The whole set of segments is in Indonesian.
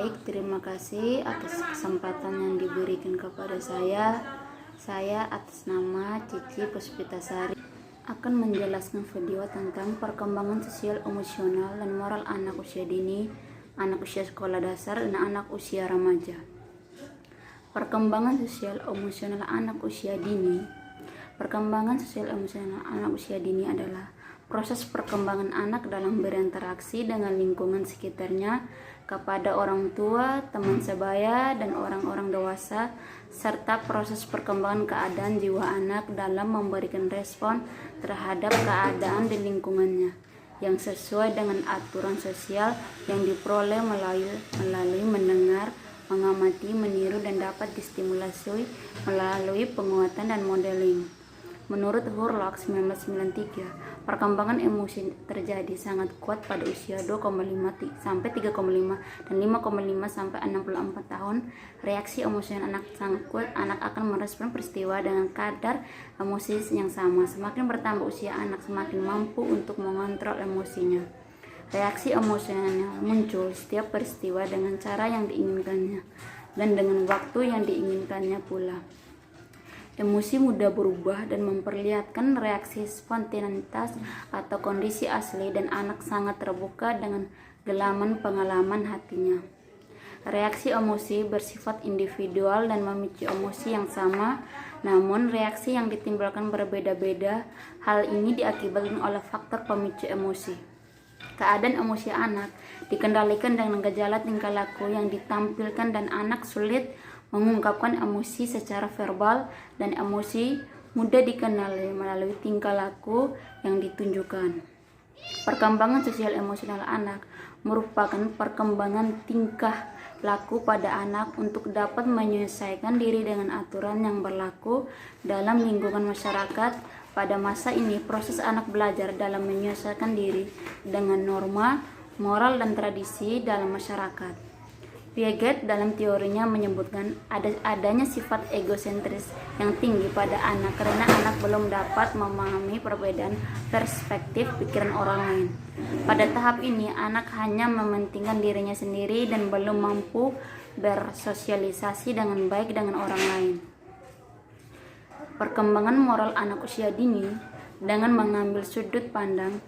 Baik, terima kasih atas kesempatan yang diberikan kepada saya. Saya atas nama Cici Puspitasari akan menjelaskan video tentang perkembangan sosial, emosional, dan moral anak usia dini, anak usia sekolah dasar, dan anak usia remaja. Perkembangan sosial emosional anak usia dini. Perkembangan sosial emosional anak usia dini adalah proses perkembangan anak dalam berinteraksi dengan lingkungan sekitarnya, kepada orang tua, teman sebaya, dan orang-orang dewasa, serta proses perkembangan keadaan jiwa anak dalam memberikan respon terhadap keadaan di lingkungannya yang sesuai dengan aturan sosial yang diperoleh melalui mendengar, mengamati, meniru, dan dapat distimulasi melalui penguatan dan modeling. Menurut Hurlock 1993, perkembangan emosi terjadi sangat kuat pada usia 2,5 sampai 3,5 dan 5,5 sampai 64 tahun. Reaksi emosional anak sangat kuat. Anak akan merespon peristiwa dengan kadar emosi yang sama. Semakin bertambah usia anak, semakin mampu untuk mengontrol emosinya. Reaksi emosionalnya muncul setiap peristiwa dengan cara yang diinginkannya dan dengan waktu yang diinginkannya pula. Emosi mudah berubah dan memperlihatkan reaksi spontanitas atau kondisi asli, dan anak sangat terbuka dengan gelaman pengalaman hatinya. Reaksi emosi bersifat individual dan memicu emosi yang sama, namun reaksi yang ditimbulkan berbeda-beda. Hal ini diakibatkan oleh faktor pemicu emosi. Keadaan emosi anak dikendalikan dengan gejala tingkah laku yang ditampilkan, dan anak sulit mengungkapkan emosi secara verbal, dan emosi mudah dikenali melalui tingkah laku yang ditunjukkan. Perkembangan sosial emosional anak merupakan perkembangan tingkah laku pada anak untuk dapat menyesuaikan diri dengan aturan yang berlaku dalam lingkungan masyarakat. Pada masa ini, proses anak belajar dalam menyesuaikan diri dengan norma, moral, dan tradisi dalam masyarakat. Piaget dalam teorinya menyebutkan adanya sifat egosentris yang tinggi pada anak karena anak belum dapat memahami perbedaan perspektif pikiran orang lain. Pada tahap ini, anak hanya mementingkan dirinya sendiri dan belum mampu bersosialisasi dengan baik dengan orang lain. Perkembangan moral anak usia dini dengan mengambil sudut pandang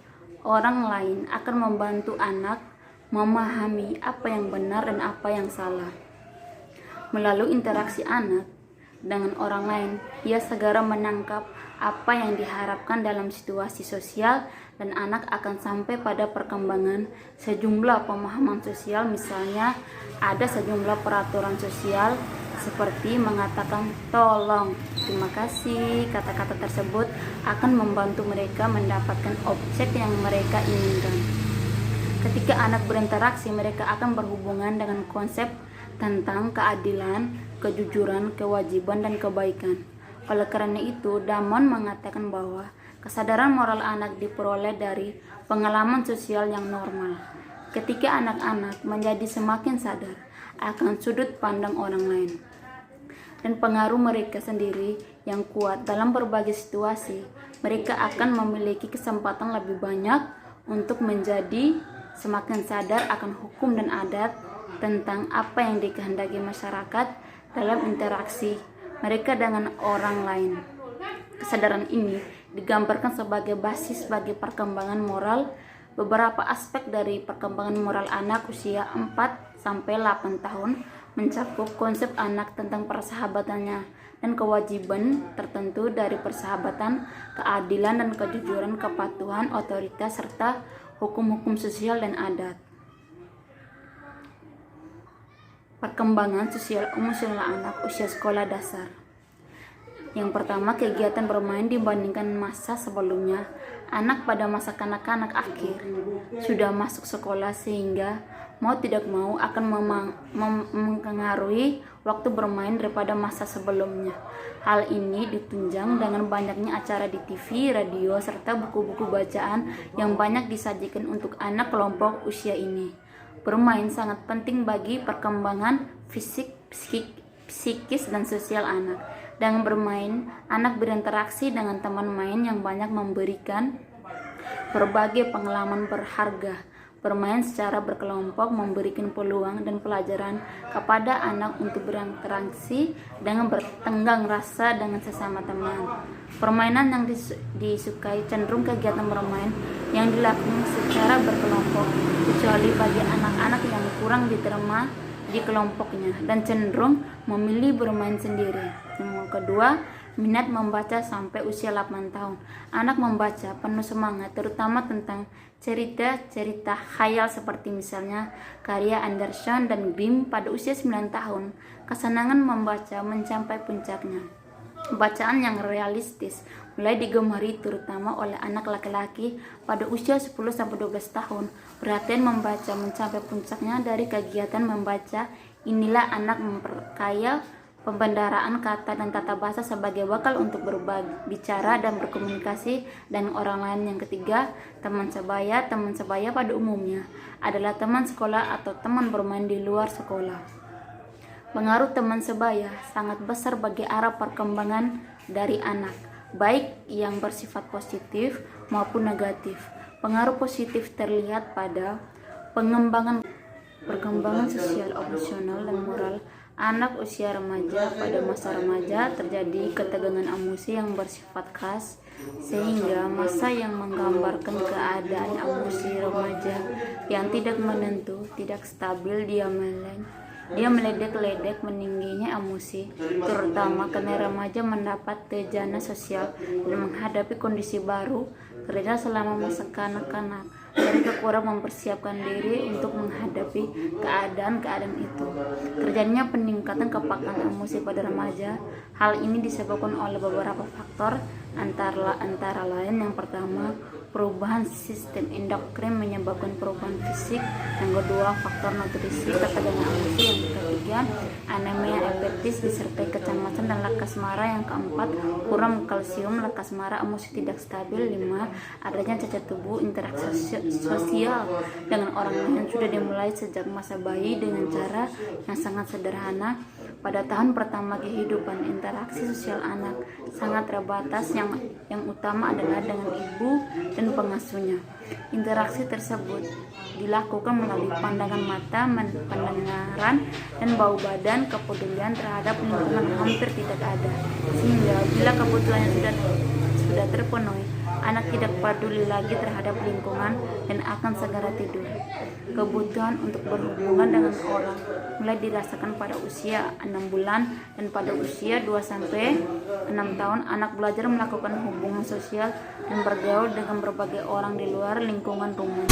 orang lain akan membantu anak memahami apa yang benar dan apa yang salah. Melalui interaksi anak dengan orang lain, ia segera menangkap apa yang diharapkan dalam situasi sosial, dan anak akan sampai pada perkembangan sejumlah pemahaman sosial. Misalnya, ada sejumlah peraturan sosial seperti mengatakan tolong, terima kasih. Kata-kata tersebut akan membantu mereka mendapatkan objek yang mereka inginkan. Ketika anak berinteraksi, mereka akan berhubungan dengan konsep tentang keadilan, kejujuran, kewajiban, dan kebaikan. Oleh karena itu, Damon mengatakan bahwa kesadaran moral anak diperoleh dari pengalaman sosial yang normal. Ketika anak-anak menjadi semakin sadar akan sudut pandang orang lain dan pengaruh mereka sendiri yang kuat dalam berbagai situasi, mereka akan memiliki kesempatan lebih banyak untuk menjadi semakin sadar akan hukum dan adat tentang apa yang dikehendaki masyarakat dalam interaksi mereka dengan orang lain. Kesadaran ini digambarkan sebagai basis bagi perkembangan moral. Beberapa aspek dari perkembangan moral anak usia 4-8 tahun mencakup konsep anak tentang persahabatannya dan kewajiban tertentu dari persahabatan, keadilan dan kejujuran, kepatuhan, otoritas, serta hukum-hukum sosial dan adat. Perkembangan sosial emosional anak usia sekolah dasar. Yang pertama, kegiatan bermain dibandingkan masa sebelumnya. Anak pada masa kanak-kanak akhir sudah masuk sekolah, sehingga mau tidak mau akan mempengaruhi waktu bermain daripada masa sebelumnya. Hal ini ditunjang dengan banyaknya acara di TV, radio, serta buku-buku bacaan yang banyak disajikan untuk anak kelompok usia ini. Bermain sangat penting bagi perkembangan fisik, psikis, dan sosial anak. Dengan bermain, anak berinteraksi dengan teman main yang banyak memberikan berbagai pengalaman berharga Bermain secara berkelompok memberikan peluang dan pelajaran kepada anak untuk berinteraksi dengan bertenggang rasa dengan sesama teman. Permainan yang disukai cenderung kegiatan bermain yang dilakukan secara berkelompok, kecuali bagi anak-anak yang kurang diterima di kelompoknya dan cenderung memilih bermain sendiri. Yang kedua, minat membaca sampai usia 8 tahun. Anak membaca penuh semangat, terutama tentang cerita-cerita khayal seperti misalnya karya Andersen dan Grimm pada usia 9 tahun. Kesenangan membaca mencapai puncaknya. Bacaan yang realistis mulai digemari terutama oleh anak laki-laki pada usia 10-12 tahun. Perhatian membaca mencapai puncaknya dari kegiatan membaca. Inilah anak memperkaya pembendaraan kata dan tata bahasa sebagai bekal untuk berbicara dan berkomunikasi dengan orang lain. Yang ketiga, teman sebaya. Teman sebaya pada umumnya adalah teman sekolah atau teman bermain di luar sekolah. Pengaruh teman sebaya sangat besar bagi arah perkembangan dari anak, baik yang bersifat positif maupun negatif. Pengaruh positif terlihat pada perkembangan sosial, emosional, dan moral anak usia remaja. Pada masa remaja terjadi ketegangan emosi yang bersifat khas, sehingga masa yang menggambarkan keadaan emosi remaja yang tidak menentu, tidak stabil. Dia meledek-ledek meningginya emosi, terutama karena remaja mendapat tekanan sosial dan menghadapi kondisi baru. Kerja selama masa kanak-kanak, mereka kurang mempersiapkan diri untuk menghadapi keadaan-keadaan itu. Terjadinya peningkatan kepekaan emosi pada remaja. Hal ini disebabkan oleh beberapa faktor, antara lain yang pertama, perubahan sistem endokrin menyebabkan perubahan fisik. Yang kedua, faktor nutrisi, ketegangan emosi. Yang ketiga, anemia hepatis disertai kecemasan dan lekas marah. Yang keempat, kurang kalsium, lekas marah, emosi tidak stabil. 5. Adanya cacat tubuh. Interaksi sosial dengan orang lain sudah dimulai sejak masa bayi dengan cara yang sangat sederhana. Pada tahun pertama kehidupan, interaksi sosial anak sangat terbatas. Yang utama adalah dengan ibu dan pengasuhnya. Interaksi tersebut dilakukan melalui pandangan mata, pendengaran, dan bau badan. Kepedulian terhadap lingkungan hampir tidak ada, sehingga bila kebutuhannya sudah terpenuhi, anak tidak peduli lagi terhadap lingkungan dan akan segera tidur. Kebutuhan untuk berhubungan dengan orang mulai dirasakan pada usia 6 bulan, dan pada usia 2-6 tahun anak belajar melakukan hubungan sosial dan bergaul dengan berbagai orang di luar lingkungan rumah.